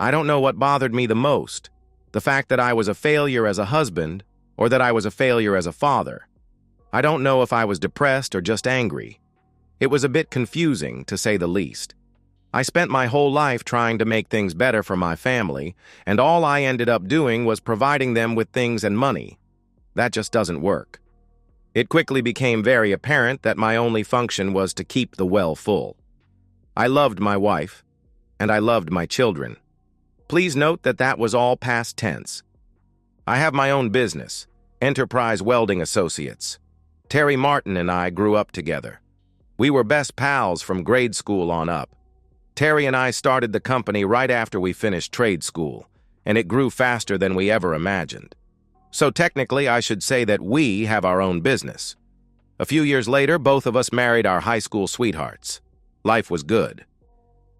I don't know what bothered me the most, the fact that I was a failure as a husband or that I was a failure as a father. I don't know if I was depressed or just angry. It was a bit confusing, to say the least. I spent my whole life trying to make things better for my family, and all I ended up doing was providing them with things and money. That just doesn't work. It quickly became very apparent that my only function was to keep the well full. I loved my wife, and I loved my children. Please note that that was all past tense. I have my own business, Enterprise Welding Associates. Terry Martin and I grew up together. We were best pals from grade school on up. Terry and I started the company right after we finished trade school, and it grew faster than we ever imagined. So technically, I should say that we have our own business. A few years later, both of us married our high school sweethearts. Life was good.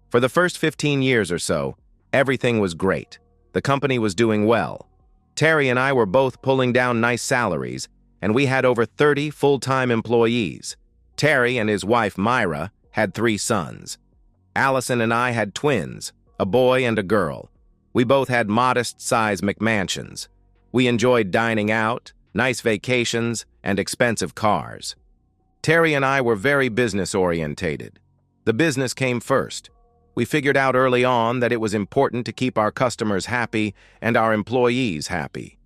For the first 15 years or so, everything was great. The company was doing well. Terry and I were both pulling down nice salaries, and we had over 30 full-time employees. Terry and his wife, Myra, had 3 sons. Allison and I had twins, a boy and a girl. We both had modest-sized McMansions. We enjoyed dining out, nice vacations, and expensive cars. Terry and I were very business-orientated. The business came first. We figured out early on that it was important to keep our customers happy and our employees happy.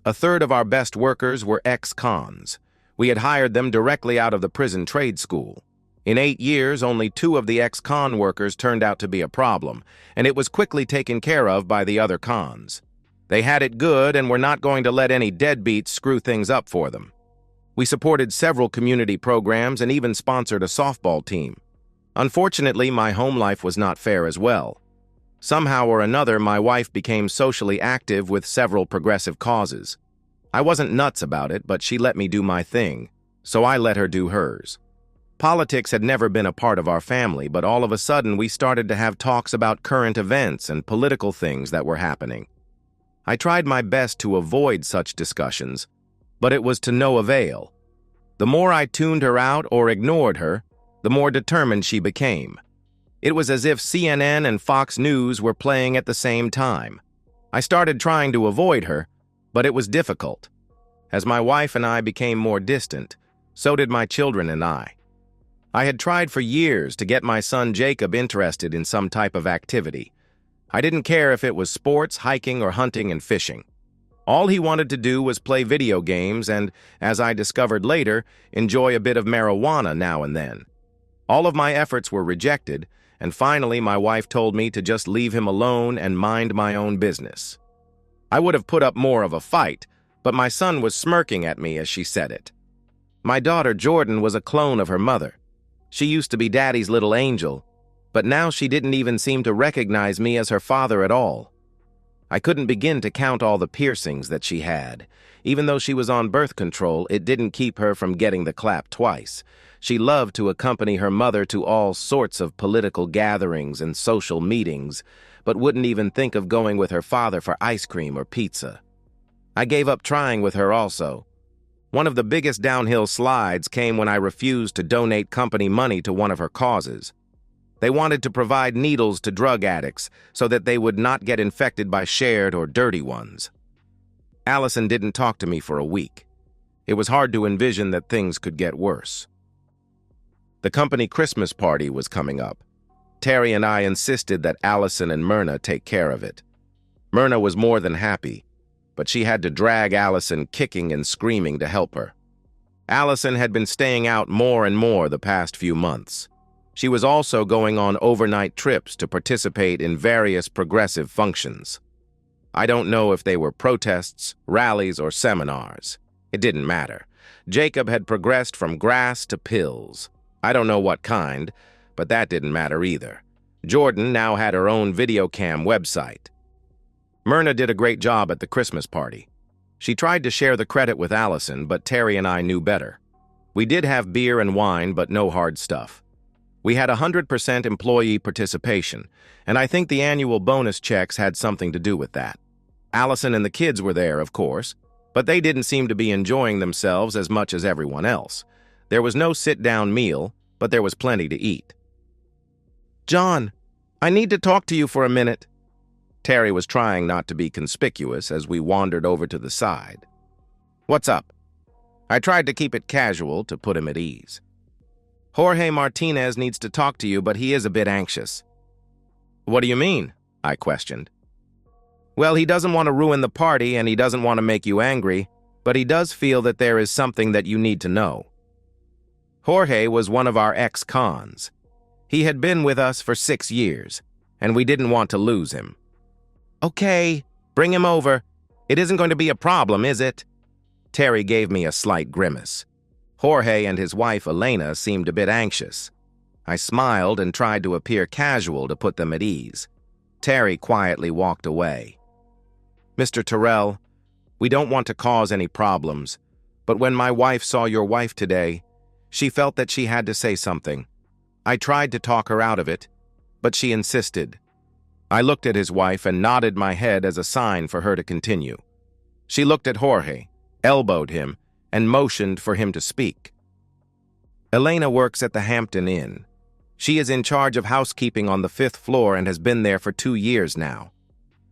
A third of our best workers were ex-cons. We had hired them directly out of the prison trade school. In 8 years, only 2 of the ex-con workers turned out to be a problem, and it was quickly taken care of by the other cons. They had it good and were not going to let any deadbeats screw things up for them. We supported several community programs and even sponsored a softball team. Unfortunately, my home life was not fair as well. Somehow or another, my wife became socially active with several progressive causes. I wasn't nuts about it, but she let me do my thing, so I let her do hers. Politics had never been a part of our family, but all of a sudden we started to have talks about current events and political things that were happening. I tried my best to avoid such discussions, but it was to no avail. The more I tuned her out or ignored her, the more determined she became. It was as if CNN and Fox News were playing at the same time. I started trying to avoid her, but it was difficult. As my wife and I became more distant, so did my children and I. I had tried for years to get my son Jacob interested in some type of activity. I didn't care if it was sports, hiking, or hunting and fishing. All he wanted to do was play video games and, as I discovered later, enjoy a bit of marijuana now and then. All of my efforts were rejected, and finally my wife told me to just leave him alone and mind my own business. I would have put up more of a fight, but my son was smirking at me as she said it. My daughter Jordan was a clone of her mother. She used to be Daddy's little angel, but now she didn't even seem to recognize me as her father at all. I couldn't begin to count all the piercings that she had. Even though she was on birth control, it didn't keep her from getting the clap twice. She loved to accompany her mother to all sorts of political gatherings and social meetings, but wouldn't even think of going with her father for ice cream or pizza. I gave up trying with her also. One of the biggest downhill slides came when I refused to donate company money to one of her causes. They wanted to provide needles to drug addicts so that they would not get infected by shared or dirty ones. Allison didn't talk to me for a week. It was hard to envision that things could get worse. The company Christmas party was coming up. Terry and I insisted that Allison and Myrna take care of it. Myrna was more than happy, but she had to drag Allison kicking and screaming to help her. Allison had been staying out more and more the past few months. She was also going on overnight trips to participate in various progressive functions. I don't know if they were protests, rallies, or seminars. It didn't matter. Jacob had progressed from grass to pills. I don't know what kind, but that didn't matter either. Jordan now had her own videocam website. Myrna did a great job at the Christmas party. She tried to share the credit with Allison, but Terry and I knew better. We did have beer and wine, but no hard stuff. We had 100% employee participation, and I think the annual bonus checks had something to do with that. Allison and the kids were there, of course, but they didn't seem to be enjoying themselves as much as everyone else. There was no sit-down meal, but there was plenty to eat. "John, I need to talk to you for a minute." Terry was trying not to be conspicuous as we wandered over to the side. "What's up?" I tried to keep it casual to put him at ease. "Jorge Martinez needs to talk to you, but he is a bit anxious." "What do you mean?" I questioned. "Well, he doesn't want to ruin the party and he doesn't want to make you angry, but he does feel that there is something that you need to know." Jorge was one of our ex-cons. He had been with us for 6 years, and we didn't want to lose him. "Okay, bring him over. It isn't going to be a problem, is it?" Terry gave me a slight grimace. Jorge and his wife Elena seemed a bit anxious. I smiled and tried to appear casual to put them at ease. Terry quietly walked away. "Mr. Terrell, we don't want to cause any problems, but when my wife saw your wife today, she felt that she had to say something. I tried to talk her out of it, but she insisted." I looked at his wife and nodded my head as a sign for her to continue. She looked at Jorge, elbowed him, and motioned for him to speak. "Elena works at the Hampton Inn. She is in charge of housekeeping on the 5th floor and has been there for 2 years now.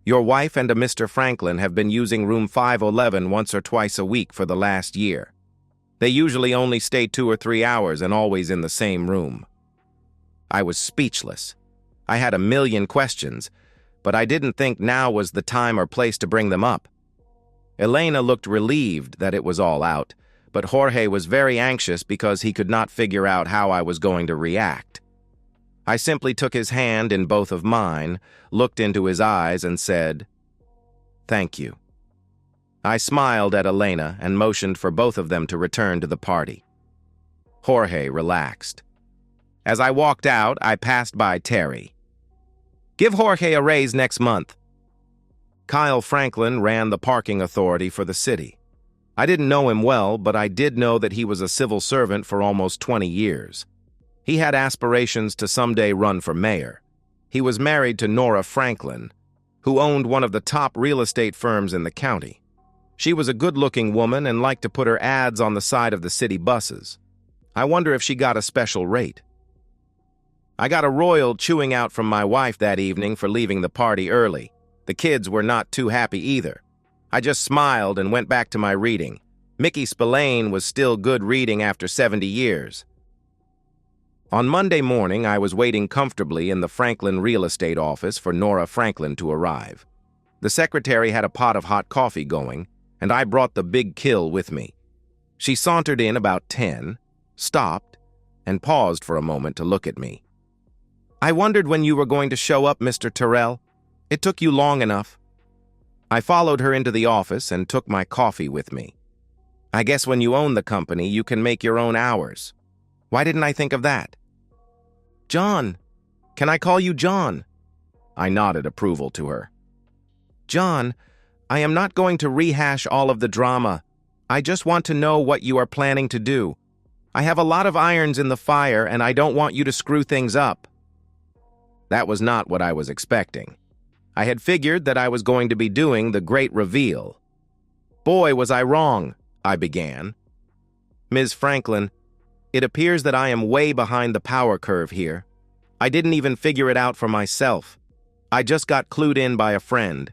Your wife and a Mr. Franklin have been using room 511 once or twice a week for the last year. They usually only stay 2 or 3 hours and always in the same room." I was speechless. I had a million questions, but I didn't think now was the time or place to bring them up. Elena looked relieved that it was all out, but Jorge was very anxious because he could not figure out how I was going to react. I simply took his hand in both of mine, looked into his eyes, and said, "Thank you." I smiled at Elena and motioned for both of them to return to the party. Jorge relaxed. As I walked out, I passed by Terry. "Give Jorge a raise next month." Kyle Franklin ran the parking authority for the city. I didn't know him well, but I did know that he was a civil servant for almost 20 years. He had aspirations to someday run for mayor. He was married to Nora Franklin, who owned one of the top real estate firms in the county. She was a good-looking woman and liked to put her ads on the side of the city buses. I wonder if she got a special rate. I got a royal chewing out from my wife that evening for leaving the party early. The kids were not too happy either. I just smiled and went back to my reading. Mickey Spillane was still good reading after 70 years. On Monday morning, I was waiting comfortably in the Franklin real estate office for Nora Franklin to arrive. The secretary had a pot of hot coffee going, and I brought the big kill with me. She sauntered in about 10, stopped, and paused for a moment to look at me. "I wondered when you were going to show up, Mr. Terrell. It took you long enough." I followed her into the office and took my coffee with me. "I guess when you own the company, you can make your own hours. Why didn't I think of that?" "John. Can I call you John?" I nodded approval to her. "John, I am not going to rehash all of the drama. I just want to know what you are planning to do. I have a lot of irons in the fire, and I don't want you to screw things up." That was not what I was expecting. I had figured that I was going to be doing the great reveal. "Boy, was I wrong," I began. "Ms. Franklin, it appears that I am way behind the power curve here. I didn't even figure it out for myself. I just got clued in by a friend.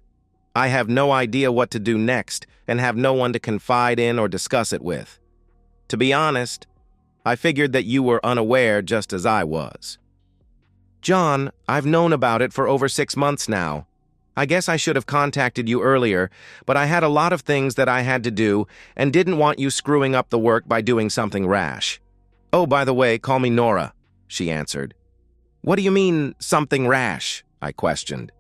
I have no idea what to do next and have no one to confide in or discuss it with. To be honest, I figured that you were unaware just as I was." "John, I've known about it for over 6 months now. I guess I should have contacted you earlier, but I had a lot of things that I had to do and didn't want you screwing up the work by doing something rash." "Oh, by the way, call me Nora," she answered. "What do you mean, something rash?" I questioned.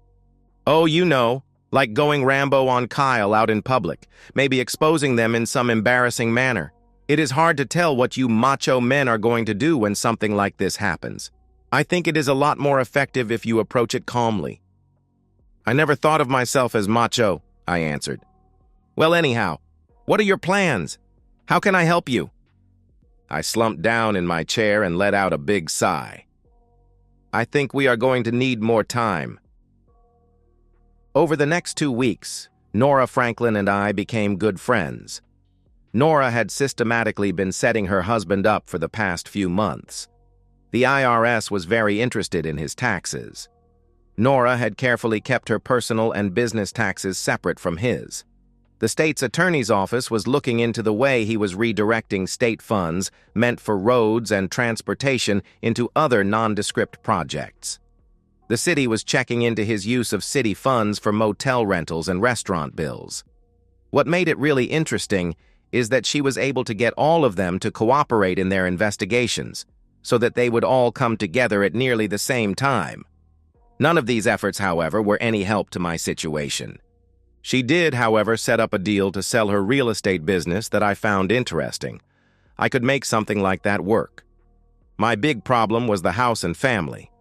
"Oh, you know, like going Rambo on Kyle out in public, maybe exposing them in some embarrassing manner. It is hard to tell what you macho men are going to do when something like this happens. I think it is a lot more effective if you approach it calmly." "I never thought of myself as macho," I answered. "Well, anyhow, what are your plans? How can I help you?" I slumped down in my chair and let out a big sigh. "I think we are going to need more time." Over the next 2 weeks, Nora Franklin and I became good friends. Nora had systematically been setting her husband up for the past few months. The IRS was very interested in his taxes. Nora had carefully kept her personal and business taxes separate from his. The state's attorney's office was looking into the way he was redirecting state funds meant for roads and transportation into other nondescript projects. The city was checking into his use of city funds for motel rentals and restaurant bills. What made it really interesting is that she was able to get all of them to cooperate in their investigations, so that they would all come together at nearly the same time. None of these efforts, however, were any help to my situation. She did, however, set up a deal to sell her real estate business that I found interesting. I could make something like that work. My big problem was the house and family.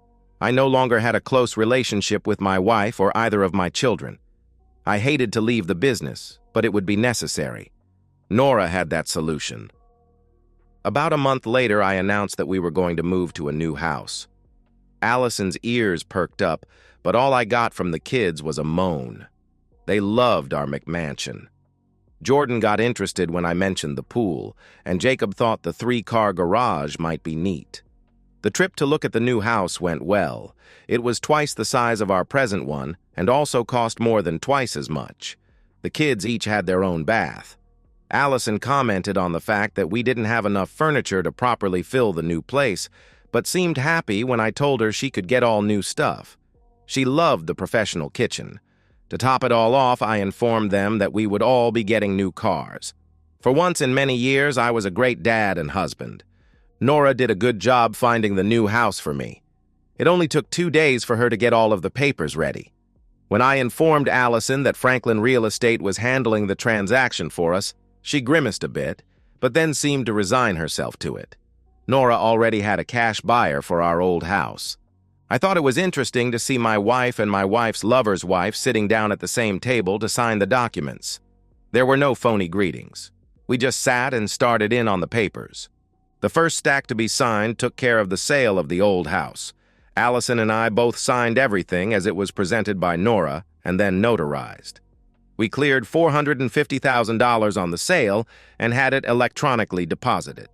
I no longer had a close relationship with my wife or either of my children. I hated to leave the business, but it would be necessary. Nora had that solution. About a month later, I announced that we were going to move to a new house. Allison's ears perked up, but all I got from the kids was a moan. They loved our McMansion. Jordan got interested when I mentioned the pool, and Jacob thought the 3-car garage might be neat. The trip to look at the new house went well. It was twice the size of our present one, and also cost more than twice as much. The kids each had their own bath. Allison commented on the fact that we didn't have enough furniture to properly fill the new place, but seemed happy when I told her she could get all new stuff. She loved the professional kitchen. To top it all off, I informed them that we would all be getting new cars. For once in many years, I was a great dad and husband. Nora did a good job finding the new house for me. It only took 2 days for her to get all of the papers ready. When I informed Allison that Franklin Real Estate was handling the transaction for us, she grimaced a bit, but then seemed to resign herself to it. Nora already had a cash buyer for our old house. I thought it was interesting to see my wife and my wife's lover's wife sitting down at the same table to sign the documents. There were no phony greetings. We just sat and started in on the papers. The first stack to be signed took care of the sale of the old house. Allison and I both signed everything as it was presented by Nora and then notarized. We cleared $450,000 on the sale and had it electronically deposited.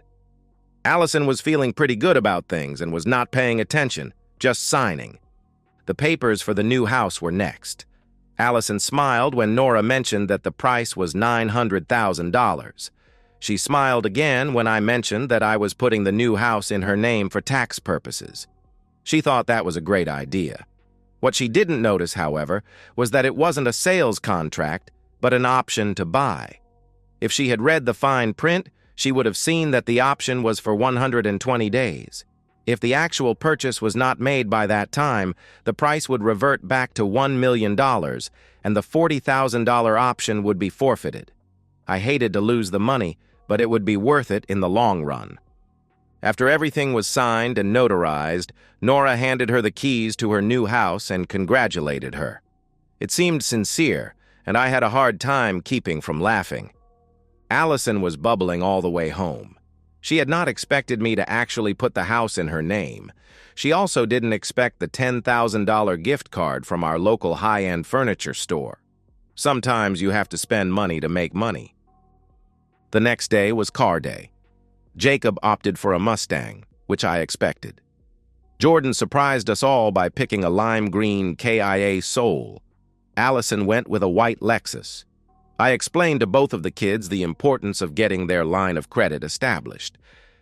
Allison was feeling pretty good about things and was not paying attention, just signing. The papers for the new house were next. Allison smiled when Nora mentioned that the price was $900,000. She smiled again when I mentioned that I was putting the new house in her name for tax purposes. She thought that was a great idea. What she didn't notice, however, was that it wasn't a sales contract, but an option to buy. If she had read the fine print, she would have seen that the option was for 120 days. If the actual purchase was not made by that time, the price would revert back to $1 million, and the $40,000 option would be forfeited. I hated to lose the money, but it would be worth it in the long run. After everything was signed and notarized, Nora handed her the keys to her new house and congratulated her. It seemed sincere, and I had a hard time keeping from laughing. Allison was bubbling all the way home. She had not expected me to actually put the house in her name. She also didn't expect the $10,000 gift card from our local high-end furniture store. Sometimes you have to spend money to make money. The next day was car day. Jacob opted for a Mustang, which I expected. Jordan surprised us all by picking a lime green KIA Soul. Allison went with a white Lexus. I explained to both of the kids the importance of getting their line of credit established.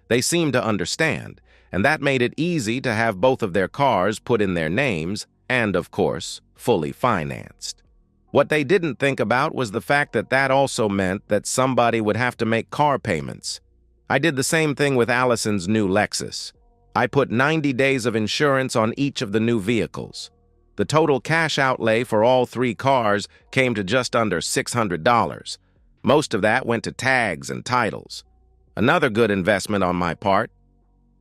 They seemed to understand, and that made it easy to have both of their cars put in their names and, of course, fully financed. What they didn't think about was the fact that that also meant that somebody would have to make car payments. I did the same thing with Allison's new Lexus. I put 90 days of insurance on each of the new vehicles. The total cash outlay for all 3 cars came to just under $600. Most of that went to tags and titles. Another good investment on my part.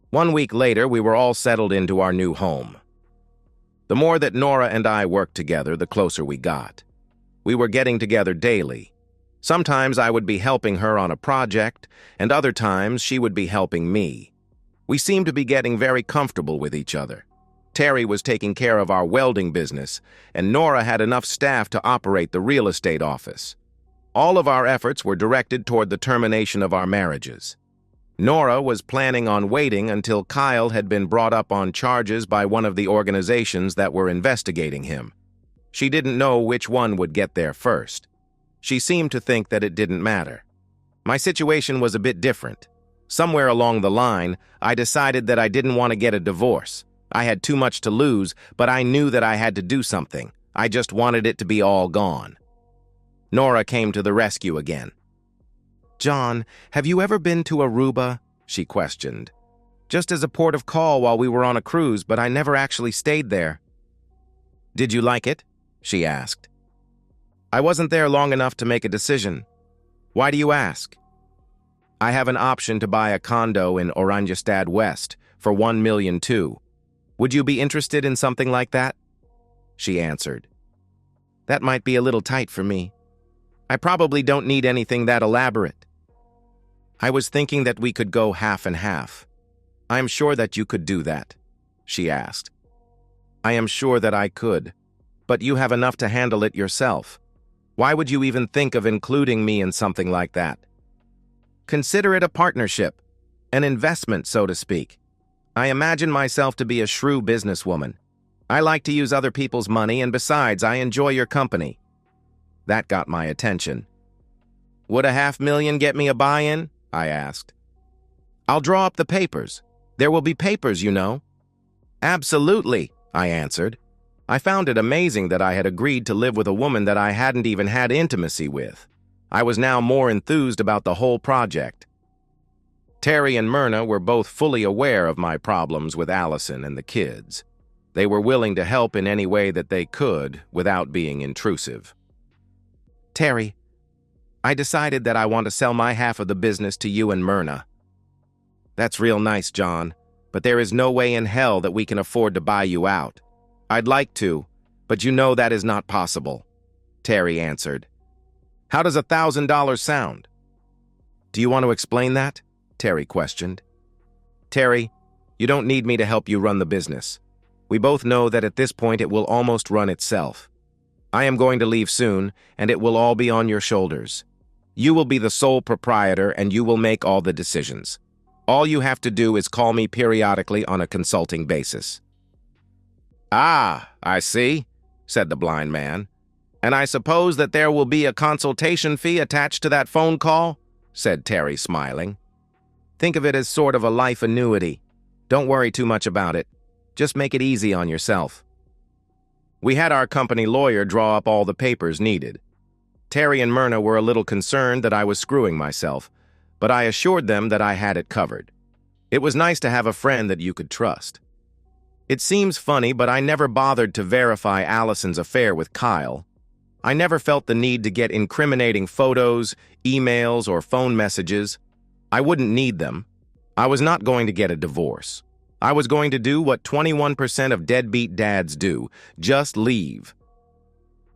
1 week later, we were all settled into our new home. The more that Nora and I worked together, the closer we got. We were getting together daily. Sometimes I would be helping her on a project, and other times she would be helping me. We seemed to be getting very comfortable with each other. Terry was taking care of our welding business, and Nora had enough staff to operate the real estate office. All of our efforts were directed toward the termination of our marriages. Nora was planning on waiting until Kyle had been brought up on charges by one of the organizations that were investigating him. She didn't know which one would get there first. She seemed to think that it didn't matter. My situation was a bit different. Somewhere along the line, I decided that I didn't want to get a divorce. I had too much to lose, but I knew that I had to do something. I just wanted it to be all gone. Nora came to the rescue again. "John, have you ever been to Aruba?" she questioned. "Just as a port of call while we were on a cruise, but I never actually stayed there." "Did you like it?" she asked. "I wasn't there long enough to make a decision." "Why do you ask?" "I have an option to buy a condo in Oranjestad West for $1 million too. Would you be interested in something like that?" She answered. "That might be a little tight for me. I probably don't need anything that elaborate." "I was thinking that we could go half and half. I am sure that you could do that," she asked. "I am sure that I could, but you have enough to handle it yourself. Why would you even think of including me in something like that?" "Consider it a partnership, an investment, so to speak. I imagine myself to be a shrewd businesswoman. I like to use other people's money, and besides, I enjoy your company." That got my attention. "Would a $500,000 get me a buy-in?" I asked. "I'll draw up the papers. There will be papers, you know." "Absolutely," I answered. I found it amazing that I had agreed to live with a woman that I hadn't even had intimacy with. I was now more enthused about the whole project. Terry and Myrna were both fully aware of my problems with Allison and the kids. They were willing to help in any way that they could without being intrusive. "Terry, I decided that I want to sell my half of the business to you and Myrna." "That's real nice, John, but there is no way in hell that we can afford to buy you out. I'd like to, but you know that is not possible," Terry answered. "How does $1,000 sound?" "Do you want to explain that?" Terry questioned. "Terry, you don't need me to help you run the business. We both know that at this point it will almost run itself. I am going to leave soon, and it will all be on your shoulders. You will be the sole proprietor, and you will make all the decisions. All you have to do is call me periodically on a consulting basis." "Ah, I see," said the blind man. "And I suppose that there will be a consultation fee attached to that phone call?" said Terry, smiling. "Think of it as sort of a life annuity. Don't worry too much about it. Just make it easy on yourself." We had our company lawyer draw up all the papers needed. Terry and Myrna were a little concerned that I was screwing myself, but I assured them that I had it covered. It was nice to have a friend that you could trust. It seems funny, but I never bothered to verify Allison's affair with Kyle. I never felt the need to get incriminating photos, emails, or phone messages. I wouldn't need them. I was not going to get a divorce. I was going to do what 21% of deadbeat dads do, just leave.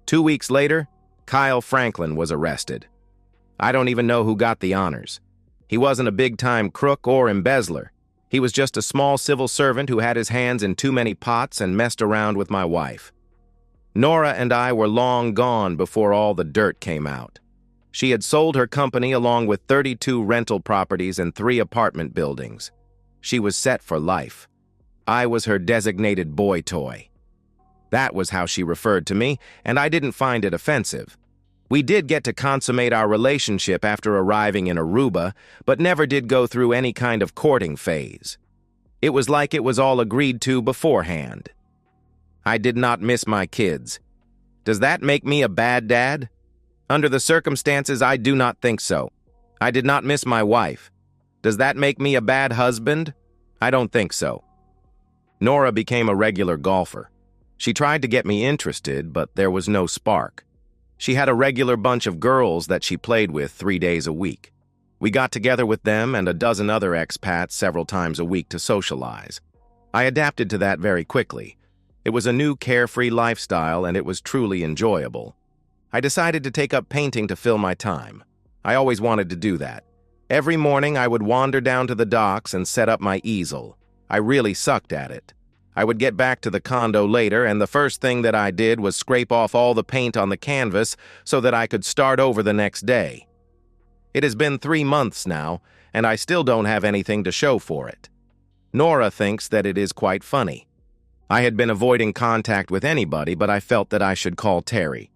2 weeks later, Kyle Franklin was arrested. I don't even know who got the honors. He wasn't a big-time crook or embezzler. He was just a small civil servant who had his hands in too many pots and messed around with my wife. Nora and I were long gone before all the dirt came out. She had sold her company along with 32 rental properties and 3 apartment buildings. She was set for life. I was her designated boy toy. That was how she referred to me, and I didn't find it offensive. We did get to consummate our relationship after arriving in Aruba, but never did go through any kind of courting phase. It was like it was all agreed to beforehand. I did not miss my kids. Does that make me a bad dad? Under the circumstances, I do not think so. I did not miss my wife. Does that make me a bad husband? I don't think so. Nora became a regular golfer. She tried to get me interested, but there was no spark. She had a regular bunch of girls that she played with 3 days a week. We got together with them and a dozen other expats several times a week to socialize. I adapted to that very quickly. It was a new carefree lifestyle, and it was truly enjoyable. I decided to take up painting to fill my time. I always wanted to do that. Every morning I would wander down to the docks and set up my easel. I really sucked at it. I would get back to the condo later, and the first thing that I did was scrape off all the paint on the canvas so that I could start over the next day. It has been 3 months now, and I still don't have anything to show for it. Nora thinks that it is quite funny. I had been avoiding contact with anybody, but I felt that I should call Terry.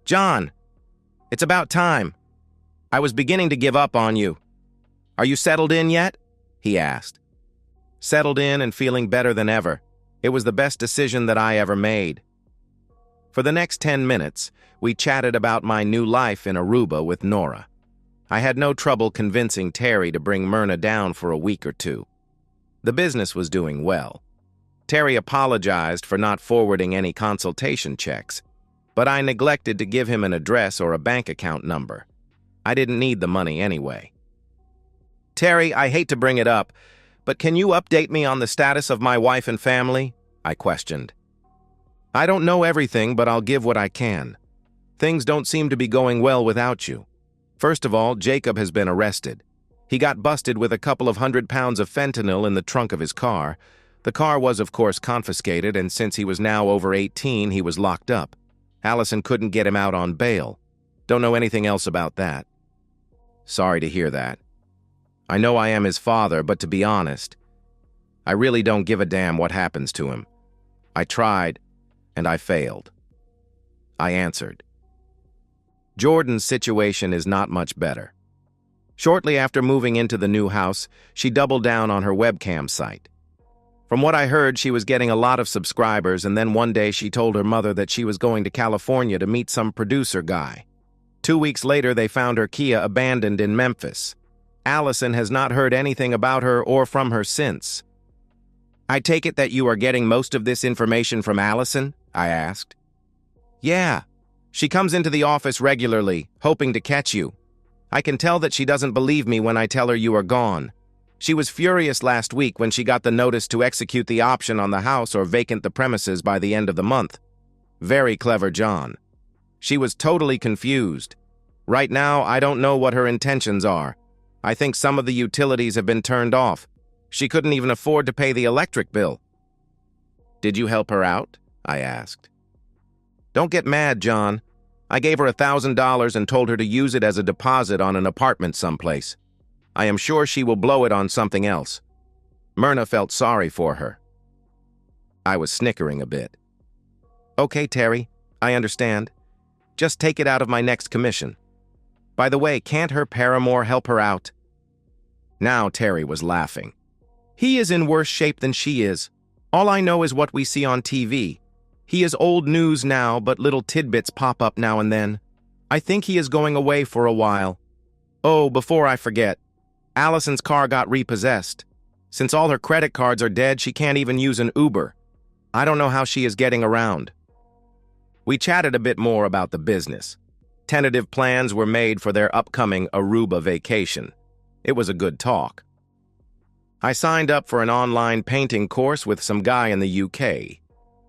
"John, it's about time. I was beginning to give up on you. Are you settled in yet?" he asked. Settled in and feeling better than ever. It was the best decision that I ever made. For the next 10 minutes, we chatted about my new life in Aruba with Nora. I had no trouble convincing Terry to bring Myrna down for a week or two. The business was doing well. Terry apologized for not forwarding any consultation checks, but I neglected to give him an address or a bank account number. I didn't need the money anyway. "Terry, I hate to bring it up, but can you update me on the status of my wife and family?" I questioned. "I don't know everything, but I'll give what I can. Things don't seem to be going well without you. First of all, Jacob has been arrested. He got busted with a couple of 100 pounds of fentanyl in the trunk of his car. The car was, of course, confiscated, and since he was now over 18, he was locked up. Allison couldn't get him out on bail. Don't know anything else about that." "Sorry to hear that. I know I am his father, but to be honest, I really don't give a damn what happens to him. I tried, and I failed," I answered. Jordan's situation is not much better. Shortly after moving into the new house, she doubled down on her webcam site. From what I heard, she was getting a lot of subscribers, and then one day she told her mother that she was going to California to meet some producer guy. 2 weeks later, they found her Kia abandoned in Memphis. Allison has not heard anything about her or from her since. "I take it that you are getting most of this information from Allison?" I asked. "Yeah. She comes into the office regularly, hoping to catch you. I can tell that she doesn't believe me when I tell her you are gone. She was furious last week when she got the notice to execute the option on the house or vacant the premises by the end of the month. Very clever, John. She was totally confused. Right now, I don't know what her intentions are. I think some of the utilities have been turned off. She couldn't even afford to pay the electric bill." "Did you help her out?" I asked. "Don't get mad, John. I gave her $1,000 and told her to use it as a deposit on an apartment someplace. I am sure she will blow it on something else." Myrna felt sorry for her. I was snickering a bit. "Okay, Terry, I understand. Just take it out of my next commission. By the way, can't her paramour help her out?" Now Terry was laughing. "He is in worse shape than she is. All I know is what we see on TV. He is old news now, but little tidbits pop up now and then. I think he is going away for a while. Oh, before I forget, Allison's car got repossessed. Since all her credit cards are dead, she can't even use an Uber. I don't know how she is getting around." We chatted a bit more about the business. Tentative plans were made for their upcoming Aruba vacation. It was a good talk. I signed up for an online painting course with some guy in the UK.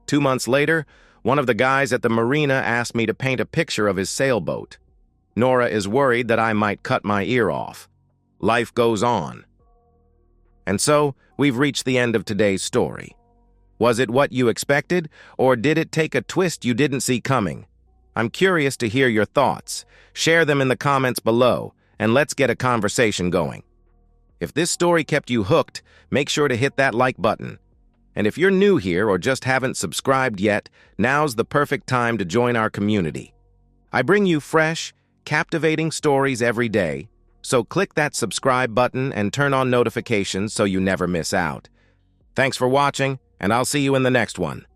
2 months later, one of the guys at the marina asked me to paint a picture of his sailboat. Nora is worried that I might cut my ear off. Life goes on. And so, we've reached the end of today's story. Was it what you expected, or did it take a twist you didn't see coming? I'm curious to hear your thoughts. Share them in the comments below, and let's get a conversation going. If this story kept you hooked, make sure to hit that like button. And if you're new here or just haven't subscribed yet, now's the perfect time to join our community. I bring you fresh, captivating stories every day, so click that subscribe button and turn on notifications so you never miss out. Thanks for watching, and I'll see you in the next one.